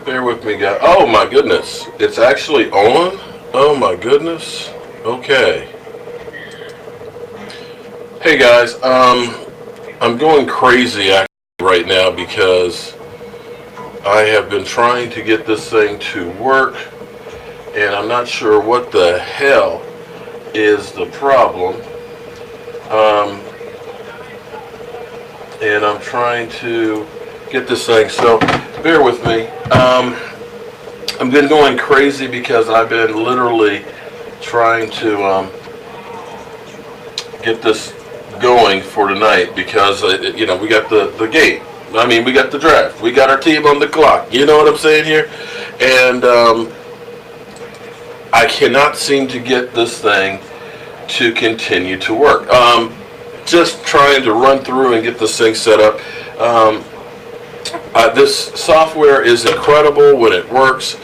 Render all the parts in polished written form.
Bear with me, guys. Oh my goodness, it's actually on. Oh my goodness. Okay. Hey guys, I'm going crazy actually right now because I have been trying to get this thing to work, and I'm not sure what the hell is the problem. Um, and I'm trying to get this thing. So bear with me. I've been going crazy because I've been literally trying to get this going for tonight because we got the game. I mean, we got the draft. We got our team on the clock. You know what I'm saying here? And I cannot seem to get this thing to continue to work. Just trying to run through and get this thing set up. This software is incredible when it works,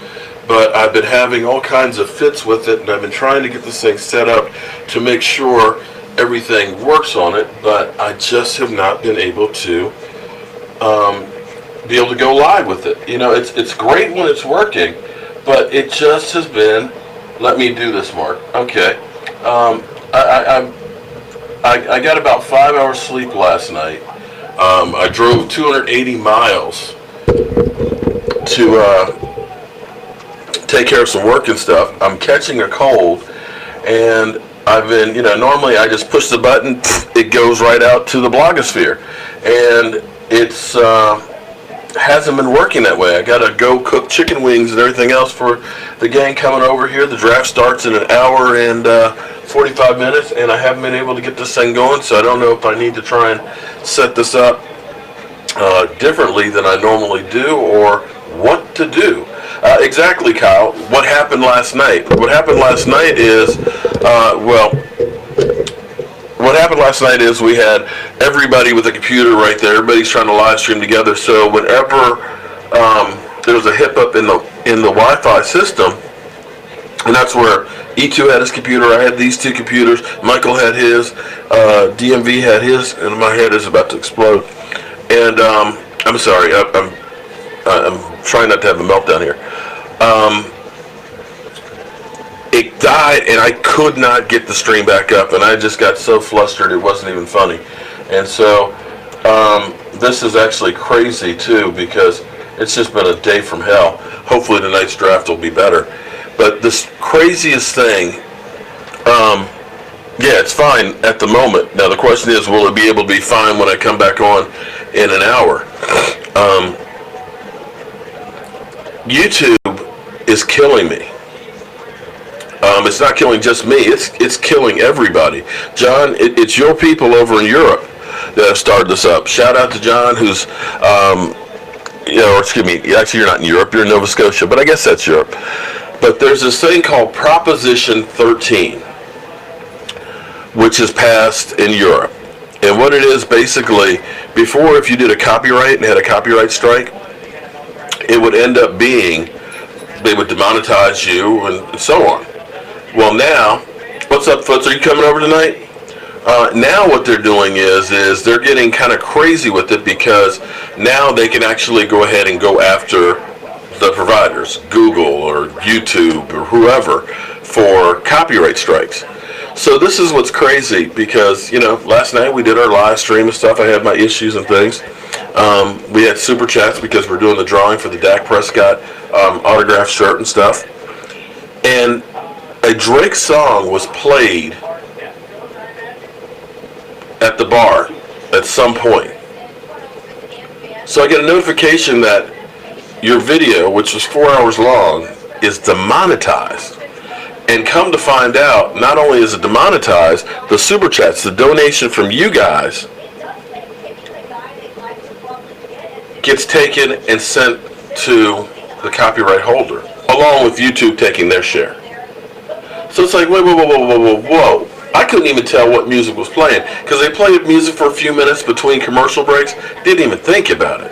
but I've been having all kinds of fits with it, and I've been trying to get this thing set up to make sure everything works on it, but I just have not been able to be able to go live with it. You know, it's great when it's working, but it just has been. Let me do this, Mark. Okay. I got about 5 hours sleep last night. I drove 280 miles to take care of some work and stuff. I'm catching a cold, and I've been, normally I just push the button, it goes right out to the blogosphere, and it's hasn't been working that way. I gotta go cook chicken wings and everything else for the gang coming over here. The draft starts in an hour and 45 minutes, and I haven't been able to get this thing going, so I don't know if I need to try and set this up differently than I normally do, or what to do. Exactly, Kyle. What happened last night? What happened last night is, what happened last night is we had everybody with a computer right there. Everybody's trying to live stream together. So whenever there was a hiccup in the Wi-Fi system, and that's where E2 had his computer, I had these two computers, Michael had his, DMV had his, and my head is about to explode. And I'm sorry, I'm trying not to have a meltdown here. It died, and I could not get the stream back up, and I just got so flustered it wasn't even funny. And so this is actually crazy too, because it's just been a day from hell. Hopefully tonight's draft will be better. But this craziest thing, yeah, it's fine at the moment. Now the question is, will it be able to be fine when I come back on in an hour? YouTube is killing me. It's not killing just me. It's killing everybody. John, it's your people over in Europe that have started this up. Shout out to John, who's, excuse me. Actually, you're not in Europe. You're in Nova Scotia, but I guess that's Europe. But there's this thing called Proposition 13, which is passed in Europe. And what it is, basically, before, if you did a copyright and had a copyright strike, it would end up being, they would demonetize you and so on. Well, now, what's up, Foots? Are you coming over tonight? Now what they're doing is they're getting kind of crazy with it, because now they can actually go ahead and go after the providers, Google or YouTube or whoever, for copyright strikes. So this is what's crazy, because, last night we did our live stream and stuff. I had my issues and things. We had super chats because we're doing the drawing for the Dak Prescott autographed shirt and stuff. And a Drake song was played at the bar at some point. So I get a notification that your video, which was 4 hours long, is demonetized. And come to find out, not only is it demonetized, the super chats, the donation from you guys, gets taken and sent to the copyright holder, along with YouTube taking their share. So it's like, whoa. I couldn't even tell what music was playing, because they played music for a few minutes between commercial breaks, didn't even think about it.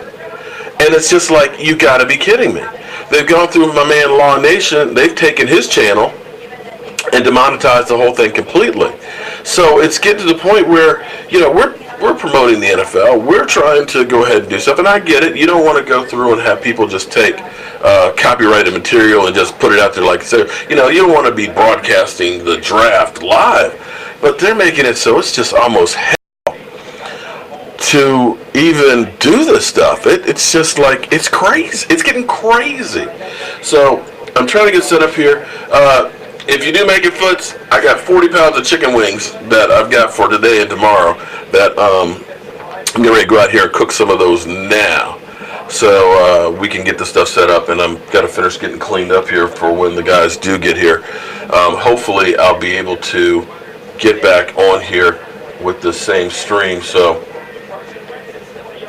And it's just like, you gotta be kidding me. They've gone through my man Law Nation, they've taken his channel and demonetized the whole thing completely. So it's getting to the point where, we're promoting the NFL. We're trying to go ahead and do stuff, and I get it. You don't want to go through and have people just take copyrighted material and just put it out there like so. You know, you don't want to be broadcasting the draft live, but they're making it so it's just almost to even do this stuff. It's just like, it's crazy. It's getting crazy. So I'm trying to get set up here. If you do make it foots, I got 40 pounds of chicken wings that I've got for today and tomorrow that I'm getting ready to go out here and cook some of those now. So we can get the stuff set up, and I'm got to finish getting cleaned up here for when the guys do get here. Hopefully I'll be able to get back on here with the same stream. So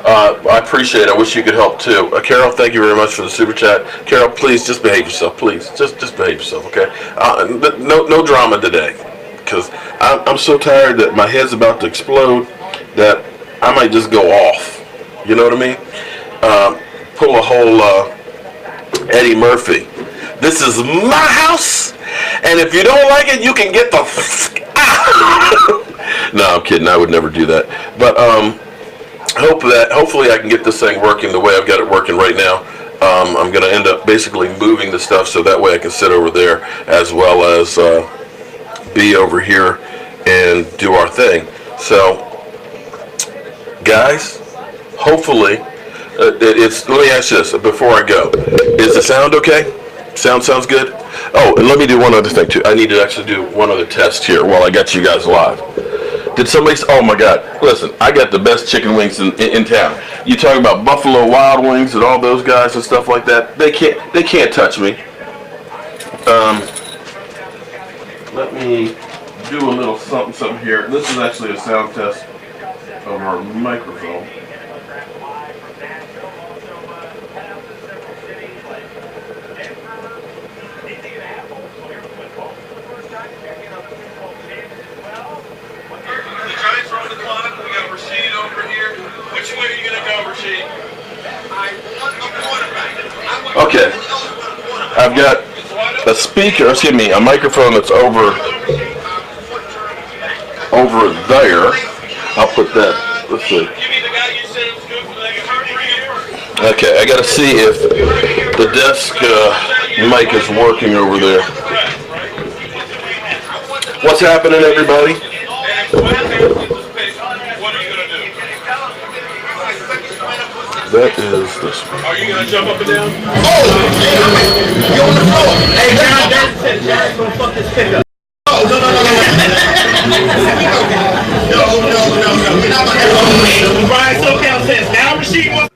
I appreciate it. I wish you could help too. Carol, thank you very much for the super chat. Carol, please just behave yourself. Please, just behave yourself, okay? No drama today, because I'm so tired that my head's about to explode that I might just go off. You know what I mean? Pull a whole Eddie Murphy. This is my house, and if you don't like it, you can get the No, I'm kidding. I would never do that. But hopefully I can get this thing working the way I've got it working right now. I'm going to end up basically moving the stuff so that way I can sit over there as well as be over here and do our thing. So, guys, hopefully, let me ask you this before I go. Is the sound okay? Sounds good? Oh, and let me do one other thing too. I need to actually do one other test here while I got you guys live. Did somebody say, oh my God, listen, I got the best chicken wings in town. You talk about Buffalo Wild Wings and all those guys and stuff like that. They can't touch me. Let me do a little something here. This is actually a sound test of our microphone. Okay, I've got a speaker, excuse me, a microphone that's over there. I'll put that, let's see. Okay, I gotta see if the desk mic is working over there. What's happening, everybody? That is this one. Are you gonna jump up and down? Oh! You on the floor! Hey, John, John's gonna fuck this pickup. Oh, no. No. We're not gonna have Brian SoCal says, now Rasheed was.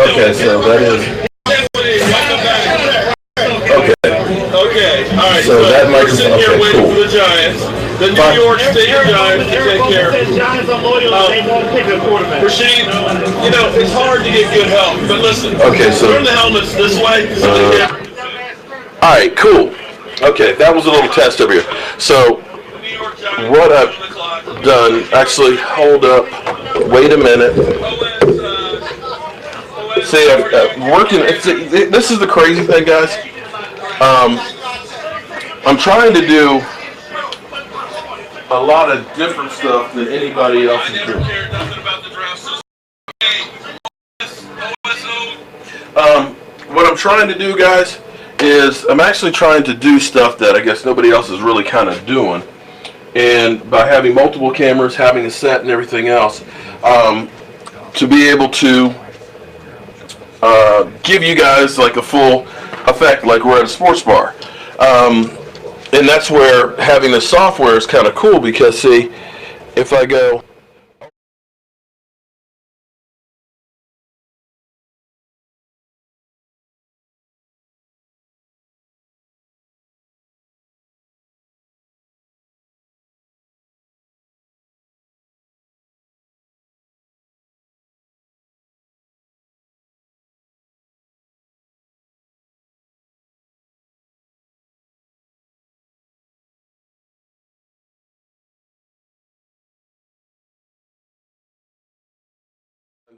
Okay, so that is. Okay, alright. So that might we're sitting here waiting for the Giants. The New York State Giants to take care. Rasheed, you know, it's hard to get good help, but listen. Okay, so turn the helmets this way. All right, cool. Okay, that was a little test over here. So what I've done, actually, hold up. Wait a minute. See, I'm working. This is the crazy thing, guys. I'm trying to do a lot of different stuff than anybody else is doing. What I'm trying to do, guys, is I'm actually trying to do stuff that I guess nobody else is really kind of doing. And by having multiple cameras, having a set and everything else, to be able to give you guys like a full effect like we're at a sports bar. And that's where having the software is kind of cool because, see, if I go...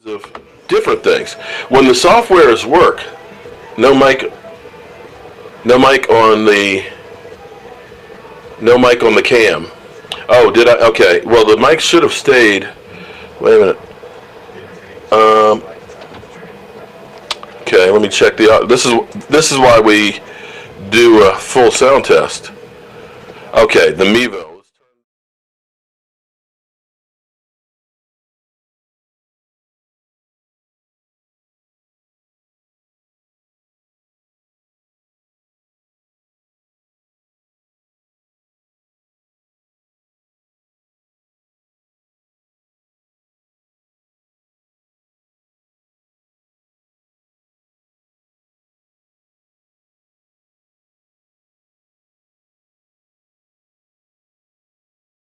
of different things. When the softwares work, no mic on the cam, Oh, did I? Okay. Well, the mic should have stayed. Wait a minute. Okay, let me check the. This is why we do a full sound test. Okay, the Mevo.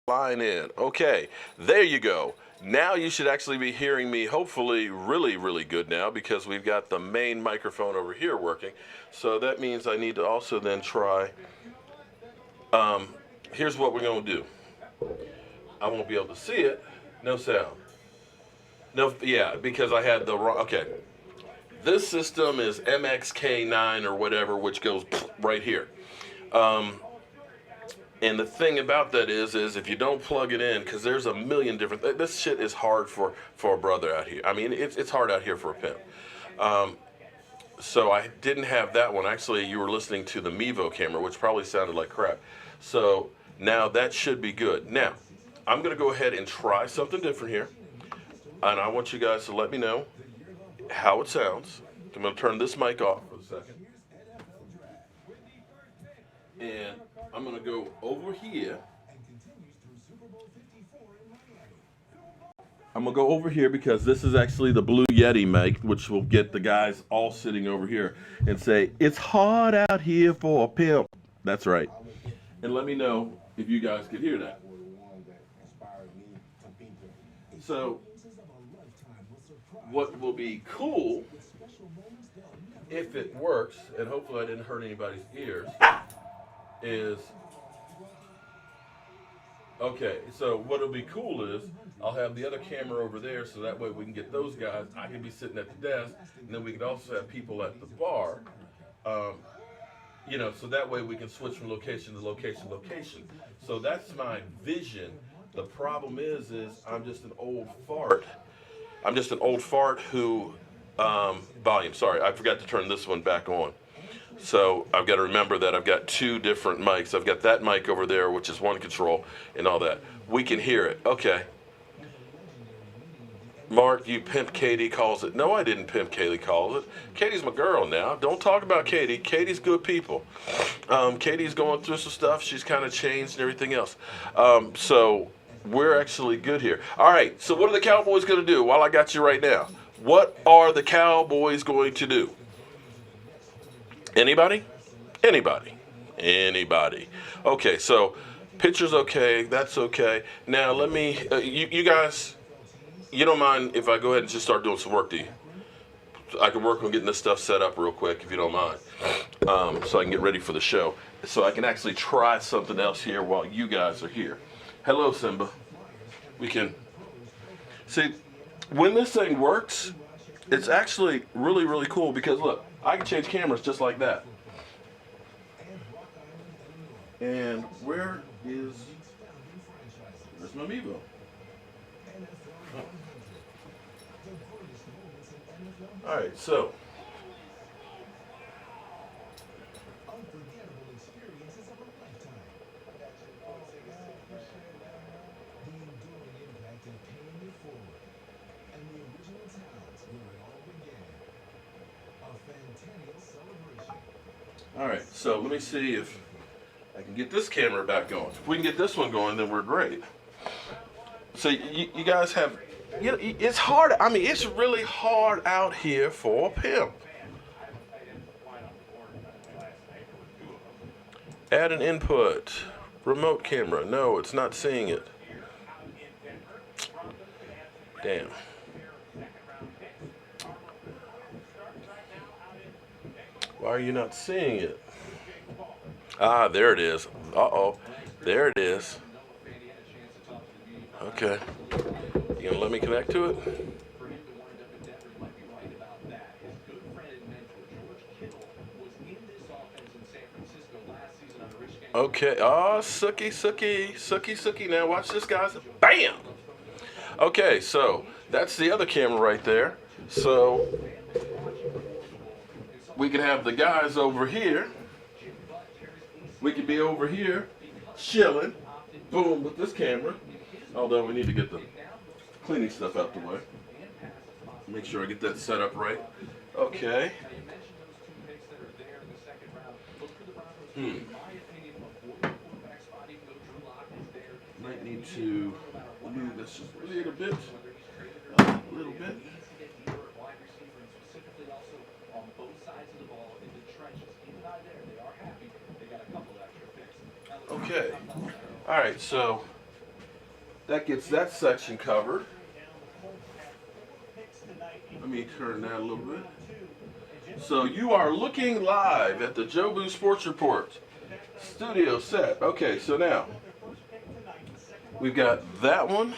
Line in. Okay, there you go. Now you should actually be hearing me hopefully really, really good now because we've got the main microphone over here working. So that means I need to also then try. Here's what we're going to do. I won't be able to see it. No sound. No, yeah, because I had the wrong. Okay. This system is MXK9 or whatever, which goes right here. And the thing about that is if you don't plug it in, because there's a million different. This shit is hard for a brother out here. I mean, it's hard out here for a pimp. So I didn't have that one. Actually, you were listening to the Mevo camera, which probably sounded like crap. So now that should be good. Now, I'm going to go ahead and try something different here. And I want you guys to let me know how it sounds. I'm going to turn this mic off for a second. And I'm going to go over here. I'm going to go over here because this is actually the Blue Yeti mic, which will get the guys all sitting over here and say, it's hard out here for a pimp. That's right. And let me know if you guys could hear that. So, what will be cool, if it works, and hopefully I didn't hurt anybody's ears, is, okay, so what'll be cool is, I'll have the other camera over there so that way we can get those guys. I can be sitting at the desk, and then we could also have people at the bar. So that way we can switch from location to location to location. So that's my vision. The problem is I'm just an old fart. I'm just an old fart who, volume, sorry, I forgot to turn this one back on. So I've got to remember that I've got two different mics. I've got that mic over there, which is one control, and all that. We can hear it. Okay. Mark, you pimp Katie calls it. No, I didn't pimp Katie calls it. Katie's my girl now. Don't talk about Katie. Katie's good people. Katie's going through some stuff. She's kind of changed and everything else. So we're actually good here. All right. So what are the Cowboys going to do while I got you right now? What are the Cowboys going to do? Anybody? Anybody? Anybody? Okay. So picture's okay. That's okay. Now let me. You guys. You don't mind if I go ahead and just start doing some work, do you? I can work on getting this stuff set up real quick, if you don't mind, so I can get ready for the show. So I can actually try something else here while you guys are here. Hello, Simba. We can see when this thing works. It's actually really, really cool because look, I can change cameras just like that. And where's my Mevo? All right, so let me see if I can get this camera back going. If we can get this one going, then we're great. So you guys have, it's hard. I mean, it's really hard out here for a pimp. Add an input. Remote camera. No, it's not seeing it. Damn. Why are you not seeing it? Ah, there it is. Uh-oh. There it is. Okay. You gonna let me connect to it? Okay. Oh, Sookie. Now watch this, guys. Bam! Okay, so that's the other camera right there. So we could have the guys over here. We could be over here chilling. Boom, with this camera. Although we need to get the cleaning stuff out the way. Make sure I get that set up right. Okay. Might need to move this just a little bit. A little bit. Okay. All right, so that gets that section covered. Let me turn that a little bit. So you are looking live at the Jobu Sports Report studio set. Okay, so now we've got that one.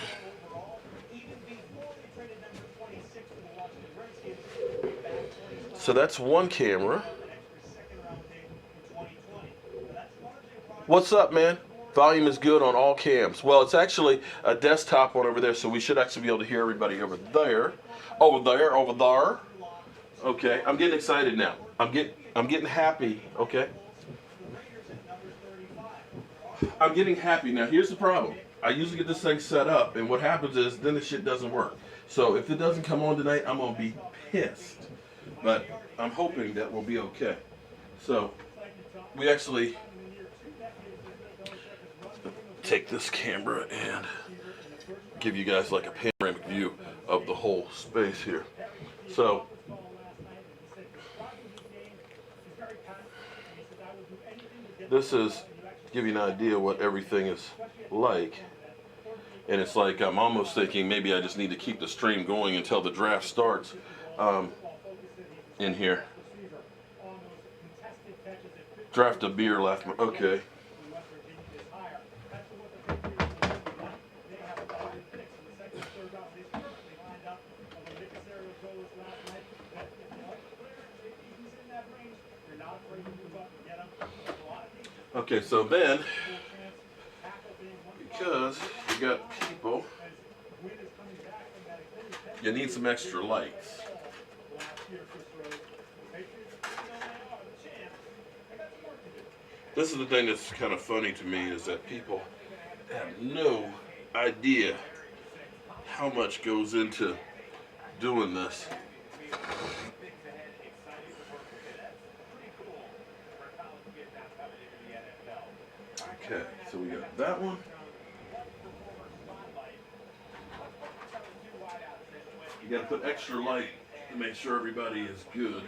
So that's one camera. What's up, man? Volume is good on all cams. Well, it's actually a desktop one over there, so we should actually be able to hear everybody over there. Over there. Okay, I'm getting excited now. I'm getting happy, okay? I'm getting happy. Now, here's the problem. I usually get this thing set up, and what happens is then the shit doesn't work. So if it doesn't come on tonight, I'm going to be pissed. But I'm hoping that we'll be okay. So we actually take this camera and give you guys like a panoramic view of the whole space here. So this is to give you an idea what everything is like. And it's like I'm almost thinking maybe I just need to keep the stream going until the draft starts in here. Draft a beer, laugh. Okay. Okay, so then, because you got people, you need some extra lights. This is the thing that's kind of funny to me is that people have no idea how much goes into doing this. Okay, so we got that one. You got to put extra light to make sure everybody is good.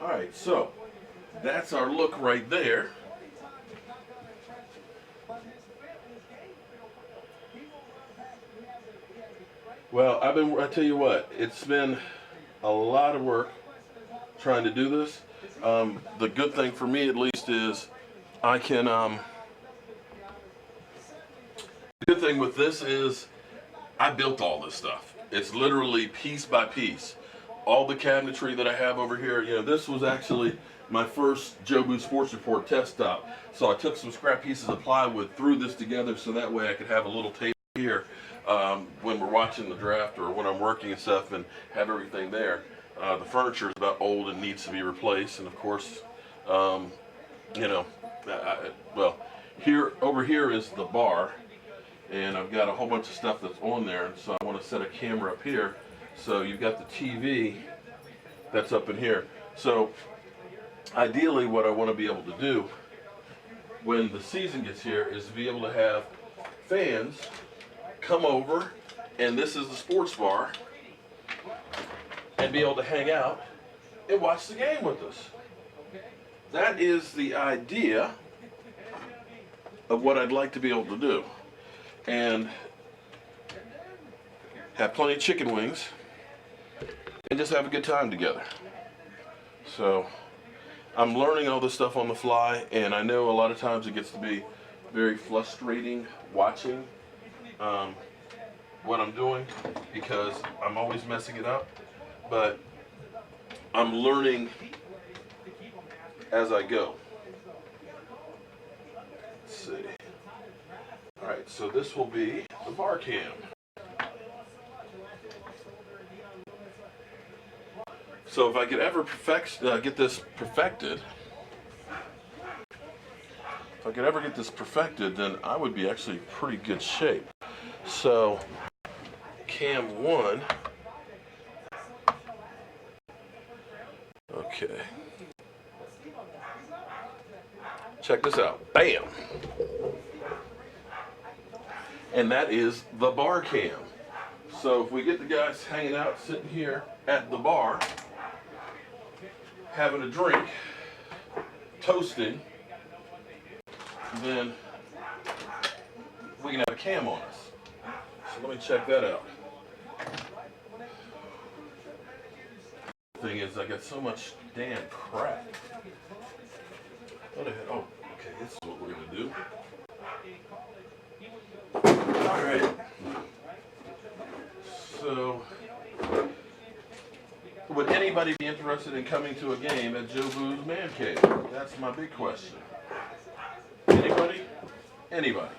All right, so that's our look right there. Well, I tell you what, it's been a lot of work trying to do this. The good thing for me at least is I can, the good thing with this is I built all this stuff. It's literally piece by piece. All the cabinetry that I have over here, you know, this was actually my first Jobu Sports Report test stop. So I took some scrap pieces of plywood, threw this together so that way I could have a little table here when we're watching the draft or when I'm working and stuff and have everything there. The furniture is about old and needs to be replaced, and of course, you know, well, over here is the bar, and I've got a whole bunch of stuff that's on there, and so I want to set a camera up here. So you've got the TV that's up in here. So ideally what I want to be able to do when the season gets here is to be able to have fans come over, and this is the sports bar, and be able to hang out and watch the game with us. That is the idea of what I'd like to be able to do. And have plenty of chicken wings and just have a good time together. So I'm learning all this stuff on the fly, and I know a lot of times it gets to be very frustrating watching what I'm doing because I'm always messing it up, but I'm learning as I go. Let's see. All right, so this will be the bar cam. So if I could ever get this perfected, then I would be actually in pretty good shape. So cam 1. Okay. Check this out. Bam! And that is the bar cam. So if we get the guys hanging out, sitting here at the bar, having a drink, toasting, then we can have a cam on us. So let me check that out. The thing is, I got so much damn crap. What the hell? Oh, okay, this is what we're gonna do. Alright. So, would anybody be interested in coming to a game at Jobu's Man Cave? That's my big question. Anybody? Anybody?